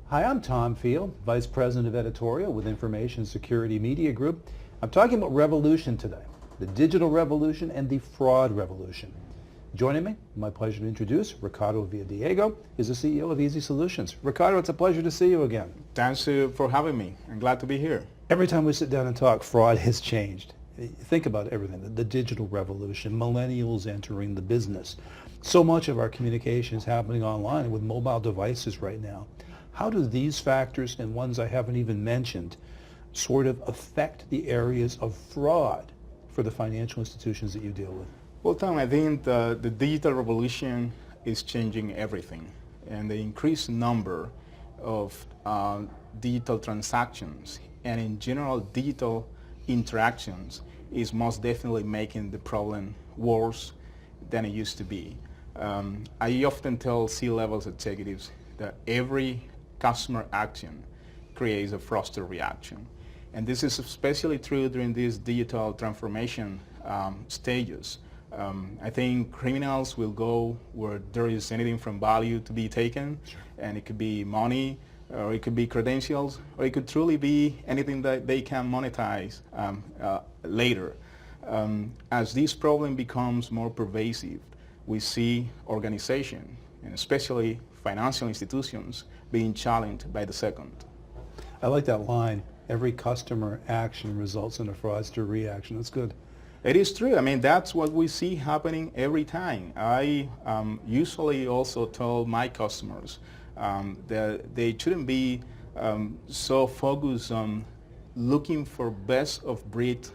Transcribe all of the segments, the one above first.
Hi, I'm Tom Field, Vice President of Editorial with Information Security Media Group. I'm talking about revolution today, the digital revolution and the fraud revolution. Joining me, my pleasure to introduce Ricardo Villadiego, is the CEO of Easy Solutions. Ricardo, it's a pleasure to see you again. Thanks for having me. I'm glad to be here. Every time we sit down and talk, fraud has changed. Think about everything, the digital revolution, millennials entering the business. So much of our communication is happening online with mobile devices right now. How do these factors and ones I haven't even mentioned sort of affect the areas of fraud for the financial institutions that you deal with? Well, Tom, I think the digital revolution is changing everything, and the increased number of digital transactions and in general digital interactions is most definitely making the problem worse than it used to be. I often tell C-level executives that every customer action creates a fraudster reaction. And this is especially true during these digital transformation stages. I think criminals will go where there is anything from value to be taken, sure. And it could be money, or it could be credentials, or it could truly be anything that they can monetize later. As this problem becomes more pervasive, we see organizations, and especially financial institutions, being challenged by the second. I like that line, every customer action results in a fraudster reaction. That's good. It is true. I mean, that's what we see happening every time. I usually also tell my customers that they shouldn't be so focused on looking for best of breed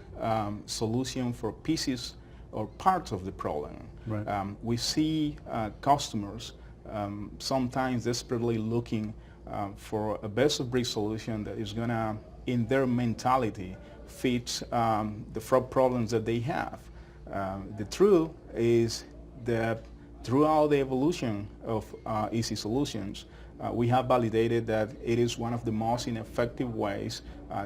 solution for pieces or parts of the problem. Right. We see customers sometimes desperately looking for a best of breed solution that is going to, in their mentality, fit the fraud problems that they have. The truth is that throughout the evolution of Easy Solutions, we have validated that it is one of the most ineffective ways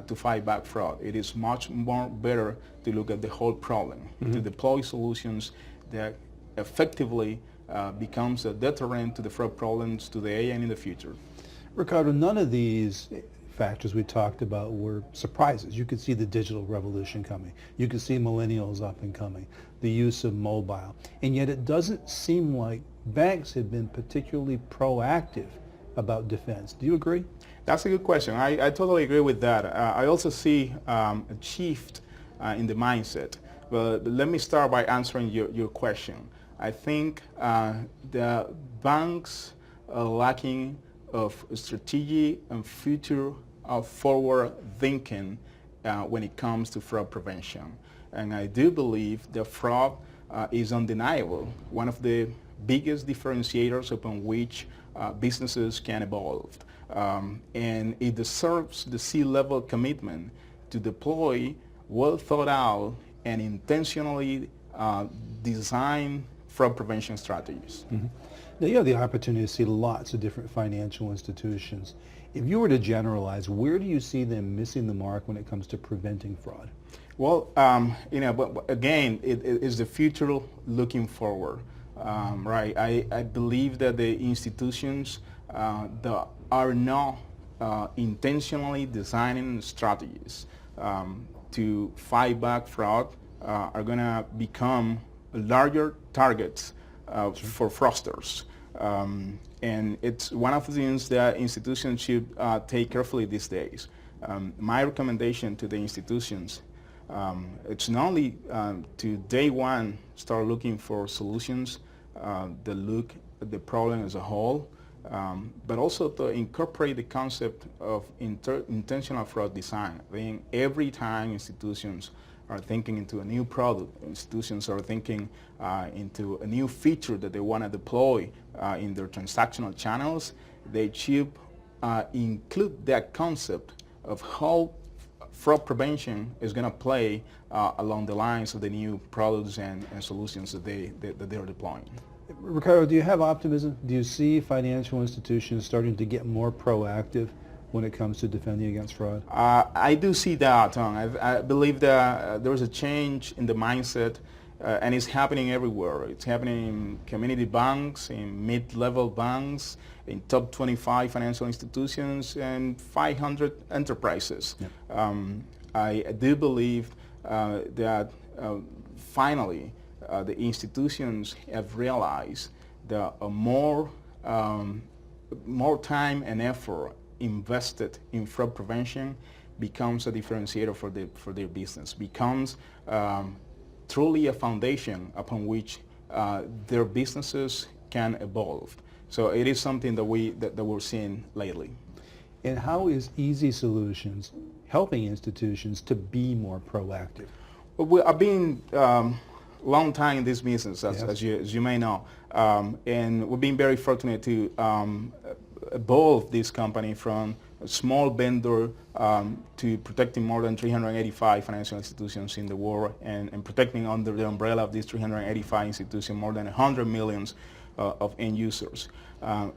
to fight back fraud. It is much more better to look at the whole problem, to deploy solutions that effectively becomes a deterrent to the fraud problems today and in the future. Ricardo, none of these factors we talked about were surprises. You could see the digital revolution coming. You could see millennials up and coming, the use of mobile. And yet it doesn't seem like banks have been particularly proactive about defense. Do you agree? That's a good question. I totally agree with that. I also see a shift in the mindset. But let me start by answering your question. I think the banks are lacking of strategy and future forward thinking when it comes to fraud prevention. And I do believe that fraud is undeniable, one of the biggest differentiators upon which businesses can evolve. And it deserves the C-level commitment to deploy well thought out and intentionally designed fraud prevention strategies. Mm-hmm. Now you have the opportunity to see lots of different financial institutions. If you were to generalize, where do you see them missing the mark when it comes to preventing fraud? Well, but again, it is the future looking forward, right? I believe that the institutions that are not intentionally designing strategies to fight back fraud are going to become larger targets for fraudsters. And it's one of the things that institutions should take carefully these days. My recommendation to the institutions, it's not only to day one start looking for solutions that look at the problem as a whole, but also to incorporate the concept of intentional fraud design. I think every time institutions are thinking into a new product, institutions are thinking into a new feature that they want to deploy in their transactional channels, they should include that concept of how fraud prevention is going to play along the lines of the new products and solutions that they are deploying. Ricardo, do you have optimism? Do you see financial institutions starting to get more proactive when it comes to defending against fraud? I do see that, Tom. I believe that there is a change in the mindset and it's happening everywhere. It's happening in community banks, in mid-level banks, in top 25 financial institutions, and 500 enterprises. Yep. I do believe that finally the institutions have realized that more time and effort invested in fraud prevention becomes a differentiator for their business, becomes truly a foundation upon which their businesses can evolve. So it is something that we're seeing lately. And how is Easy Solutions helping institutions to be more proactive? Well, I've been long time in this business, Yes. as you may know, and we've been very fortunate to evolve this company from a small vendor to protecting more than 385 financial institutions in the world, and protecting under the umbrella of these 385 institutions more than 100 millions of end users.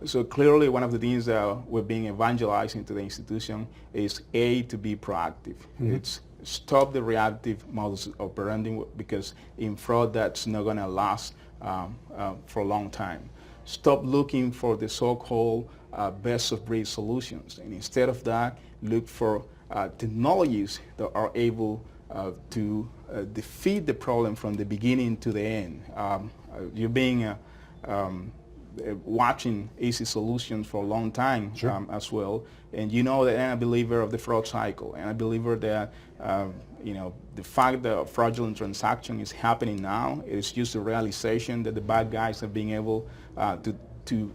So clearly one of the things that we're being evangelizing to the institution is to be proactive. Mm-hmm. It's stop the reactive models operandi, because in fraud that's not going to last for a long time. Stop looking for the so-called best of breed solutions, and instead of that, look for technologies that are able to defeat the problem from the beginning to the end. You've been watching Easy Solutions for a long time. Sure. As well, and you know that I'm a believer of the fraud cycle, and I believe that the fact that a fraudulent transaction is happening now is just a realization that the bad guys have been able to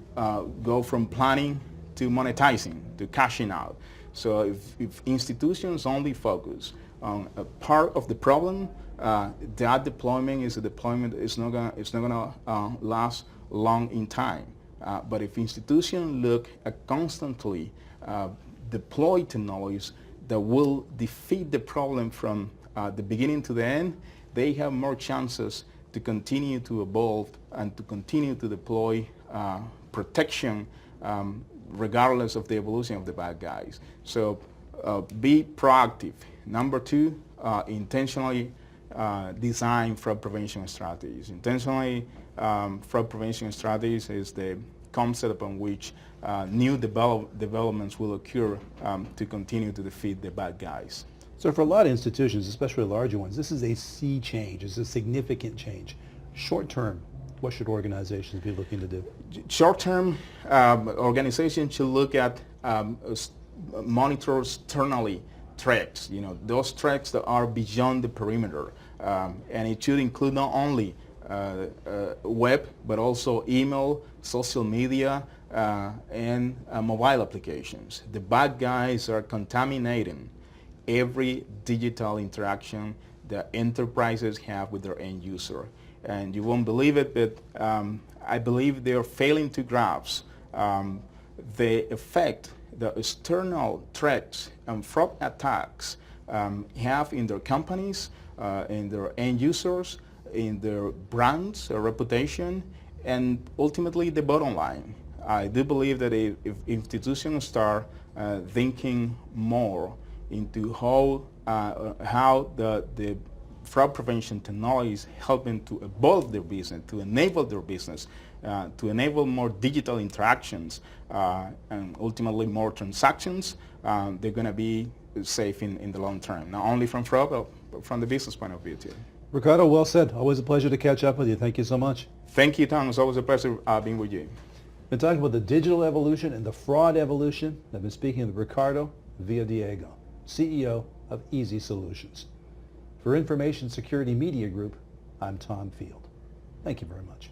go from planning to monetizing to cashing out. So if institutions only focus on a part of the problem, that deployment is a deployment. It's not gonna last long in time. But if institutions look at constantly deploy technologies that will defeat the problem from the beginning to the end, they have more chances to continue to evolve and to continue to deploy protection regardless of the evolution of the bad guys. So be proactive. Number two, intentionally design fraud prevention strategies. Intentionally fraud prevention strategies is the concept upon which new developments will occur to continue to defeat the bad guys. So for a lot of institutions, especially larger ones, this is a sea change. It's a significant change. Short term, what should organizations be looking to do? Short term, organizations should look at monitor externally threats. Those threats that are beyond the perimeter, and it should include not only web, but also email, social media, and mobile applications. The bad guys are contaminating every digital interaction that enterprises have with their end user. And you won't believe it, but I believe they're failing to grasp the effect that external threats and fraud attacks have in their companies, in their end users, in their brands, their reputation, and ultimately the bottom line. I do believe that if institutions start thinking more into how the fraud prevention technology is helping to evolve their business, to enable their business, to enable more digital interactions, and ultimately more transactions, they're going to be safe in the long term, not only from fraud, but from the business point of view too. Ricardo, well said. Always a pleasure to catch up with you. Thank you so much. Thank you, Tom. It's always a pleasure being with you. Been talking about the digital evolution and the fraud evolution. I've been speaking with Ricardo Villadiego, CEO of Easy Solutions. For Information Security Media Group, I'm Tom Field. Thank you very much.